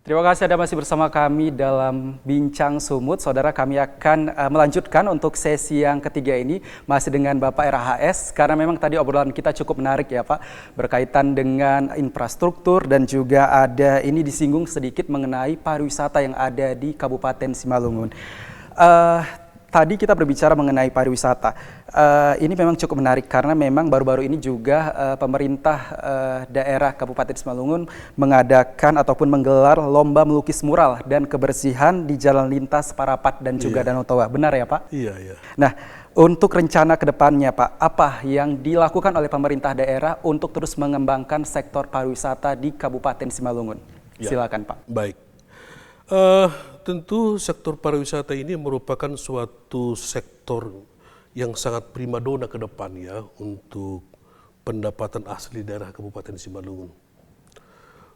Terima kasih Anda masih bersama kami dalam Bincang Sumut. Saudara, kami akan melanjutkan untuk sesi yang ketiga ini masih dengan Bapak RHS, karena memang tadi obrolan kita cukup menarik ya Pak, berkaitan dengan infrastruktur dan juga ada ini disinggung sedikit mengenai pariwisata yang ada di Kabupaten Simalungun. Tadi kita berbicara mengenai pariwisata. Ini memang cukup menarik karena memang baru-baru ini juga pemerintah daerah Kabupaten Simalungun mengadakan ataupun menggelar lomba melukis mural dan kebersihan di jalan lintas Parapat dan juga Danau Toba. Benar ya Pak? Iya, iya. Nah, untuk rencana ke depannya Pak, apa yang dilakukan oleh pemerintah daerah untuk terus mengembangkan sektor pariwisata di Kabupaten Simalungun? Silakan Pak. Baik. Tentu sektor pariwisata ini merupakan suatu sektor yang sangat primadona ke depan ya untuk pendapatan asli daerah Kabupaten Simalungun.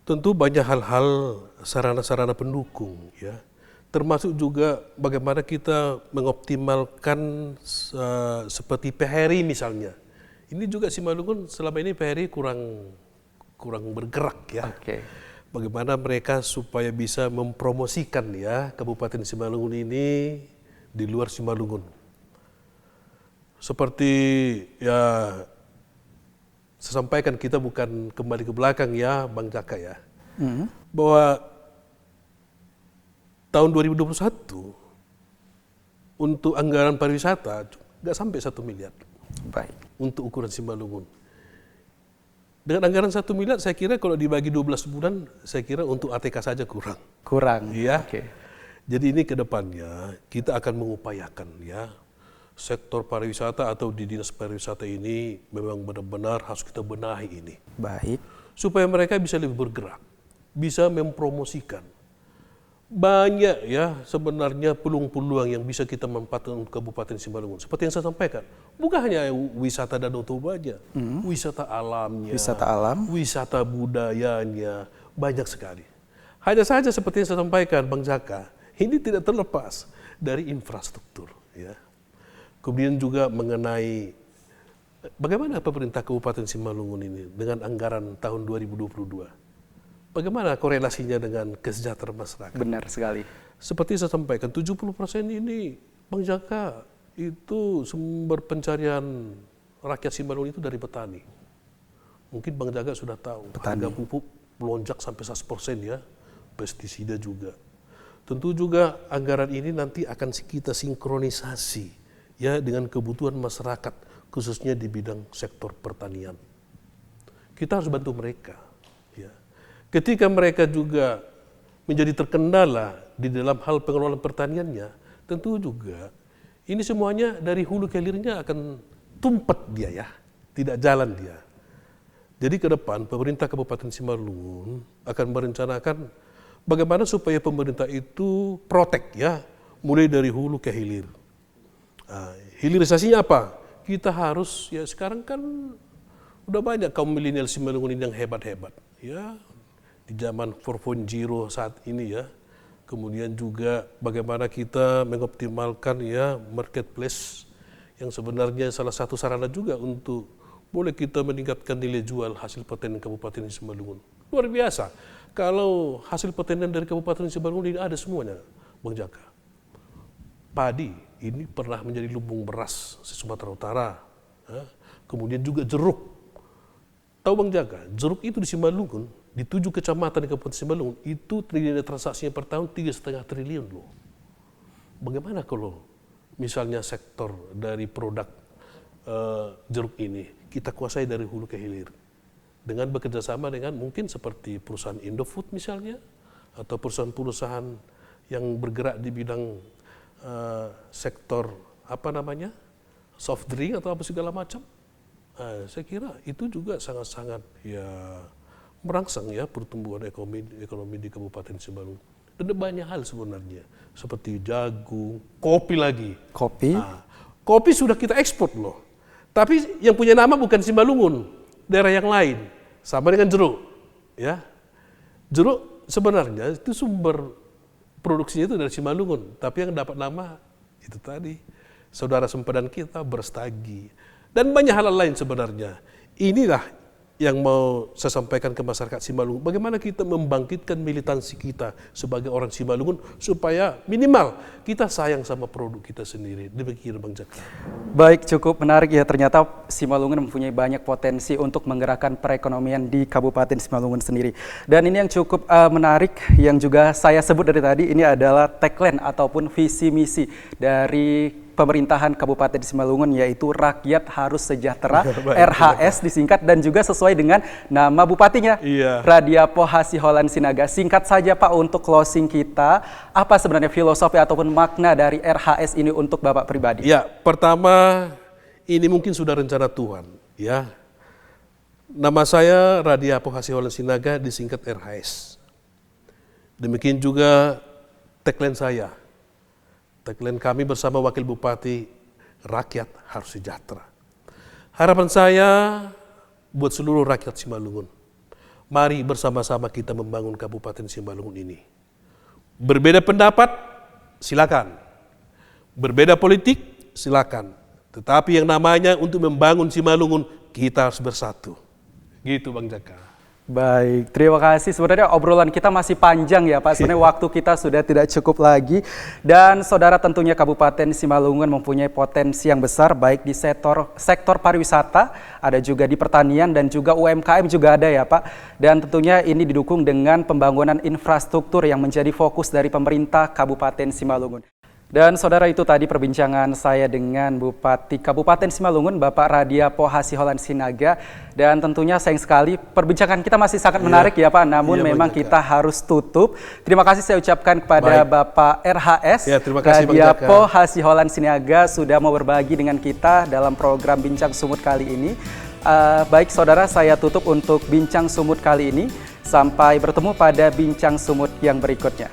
Tentu banyak hal-hal sarana-sarana pendukung ya, termasuk juga bagaimana kita mengoptimalkan seperti PHRI misalnya. Ini juga Simalungun selama ini PHRI kurang bergerak ya. Oke. Bagaimana mereka supaya bisa mempromosikan ya Kabupaten Simalungun ini di luar Simalungun. Seperti ya saya sampaikan, kita bukan kembali ke belakang ya Bang Jaka ya. Bahwa tahun 2021 untuk anggaran pariwisata nggak sampai 1 miliar. Baik. Untuk ukuran Simalungun. Dengan anggaran 1 miliar, saya kira kalau dibagi 12 bulan, saya kira untuk ATK saja kurang. Kurang. Ya. Oke. Jadi ini ke depannya kita akan mengupayakan ya sektor pariwisata atau di dinas pariwisata ini memang benar-benar harus kita benahi ini. Baik. Supaya mereka bisa lebih bergerak, bisa mempromosikan. Banyak ya sebenarnya peluang-peluang yang bisa kita manfaatkan untuk Kabupaten Simalungun. Seperti yang saya sampaikan, bukan hanya wisata Danau Tobanya, wisata alamnya, Wisata alam, wisata budayanya, banyak sekali. Hanya saja seperti yang saya sampaikan Bang Jaka, ini tidak terlepas dari infrastruktur. Ya. Kemudian juga mengenai bagaimana pemerintah Kabupaten Simalungun ini dengan anggaran tahun 2022. Bagaimana korelasinya dengan kesejahteraan masyarakat? benar sekali. Seperti saya sampaikan, 70% ini Bang Jaka itu sumber pencarian rakyat Simalungun itu dari petani. Mungkin Bang Jaka sudah tahu, Petani. harga pupuk melonjak sampai 100% ya, pestisida juga. Tentu juga anggaran ini nanti akan kita sinkronisasi ya dengan kebutuhan masyarakat, khususnya di bidang sektor pertanian. Kita harus bantu mereka. Ya. Ketika mereka juga menjadi terkendala di dalam hal pengelolaan pertaniannya, tentu juga ini semuanya dari hulu ke hilirnya akan tumpet dia ya, tidak jalan dia. Jadi ke depan pemerintah Kabupaten Simalungun akan merencanakan bagaimana supaya pemerintah itu protek ya, mulai dari hulu ke hilir. Nah, hilirisasinya apa? Kita harus ya, sekarang kan udah banyak kaum milenial Simalungun ini yang hebat-hebat ya. Di zaman 4.0 saat ini ya, kemudian juga bagaimana kita mengoptimalkan ya marketplace yang sebenarnya salah satu sarana juga untuk boleh kita meningkatkan nilai jual hasil panen Kabupaten Simalungun. Luar biasa, kalau hasil panen dari Kabupaten Simalungun ini ada semuanya, Bang Jaka. Padi ini pernah menjadi lumbung beras Sumatera Utara, ya. Kemudian juga jeruk. Tahu Bang Jaka, jeruk itu di Simalungun, di 7 kecamatan di Kabupaten Simalungun, itu nilai transaksinya per tahun 3,5 triliun loh. Bagaimana kalau misalnya sektor dari produk jeruk ini kita kuasai dari hulu ke hilir, dengan bekerjasama dengan mungkin seperti perusahaan Indofood misalnya, atau perusahaan-perusahaan yang bergerak di bidang sektor apa namanya, soft drink atau apa segala macam. Saya kira itu juga sangat-sangat ya merangsang ya pertumbuhan ekonomi di Kabupaten Simalungun. Dan ada banyak hal sebenarnya, seperti jagung, kopi lagi. Kopi? Kopi sudah kita ekspor loh. Tapi yang punya nama bukan Simalungun, daerah yang lain. Sama dengan jeruk. Ya. Jeruk sebenarnya itu sumber produksinya itu dari Simalungun, tapi yang dapat nama itu tadi saudara sempadan kita Berstagi. Dan banyak hal lain sebenarnya. Inilah yang mau saya sampaikan ke masyarakat Simalungun, bagaimana kita membangkitkan militansi kita sebagai orang Simalungun supaya minimal kita sayang sama produk kita sendiri. Demikian Bang Jaka. Baik, cukup menarik ya. Ternyata Simalungun mempunyai banyak potensi untuk menggerakkan perekonomian di Kabupaten Simalungun sendiri. Dan ini yang cukup menarik yang juga saya sebut dari tadi, ini adalah tagline ataupun visi misi dari pemerintahan Kabupaten Simalungun, yaitu rakyat harus sejahtera, RHS disingkat, dan juga sesuai dengan nama bupatinya, Radiapo Hasiholan Sinaga. Singkat saja Pak untuk closing kita, apa sebenarnya filosofi ataupun makna dari RHS ini untuk Bapak pribadi? Ya, pertama ini mungkin sudah rencana Tuhan, ya. Nama saya Radiapo Hasiholan Sinaga, disingkat RHS. Demikian juga tagline saya. Tagline kami bersama Wakil Bupati, rakyat harus sejahtera. Harapan saya buat seluruh rakyat Simalungun, mari bersama-sama kita membangun Kabupaten Simalungun ini. Berbeda pendapat, silakan. Berbeda politik, silakan. Tetapi yang namanya untuk membangun Simalungun, kita harus bersatu. Gitu Bang Jaka. Baik, terima kasih. Sebenarnya obrolan kita masih panjang ya Pak. Sebenarnya waktu kita sudah tidak cukup lagi. Dan saudara, tentunya Kabupaten Simalungun mempunyai potensi yang besar baik di sektor pariwisata, ada juga di pertanian dan juga UMKM juga ada ya Pak. Dan tentunya ini didukung dengan pembangunan infrastruktur yang menjadi fokus dari pemerintah Kabupaten Simalungun. Dan saudara, itu tadi perbincangan saya dengan Bupati Kabupaten Simalungun, Bapak Radiapo Hasiholan Sinaga. Dan tentunya sayang sekali perbincangan kita masih sangat menarik ya Pak, namun memang kita harus tutup. Terima kasih saya ucapkan kepada Bapak RHS, terima kasih, Radiapo Hasiholan Sinaga, sudah mau berbagi dengan kita dalam program Bincang Sumut kali ini. Baik saudara, saya tutup untuk Bincang Sumut kali ini. Sampai bertemu pada Bincang Sumut yang berikutnya.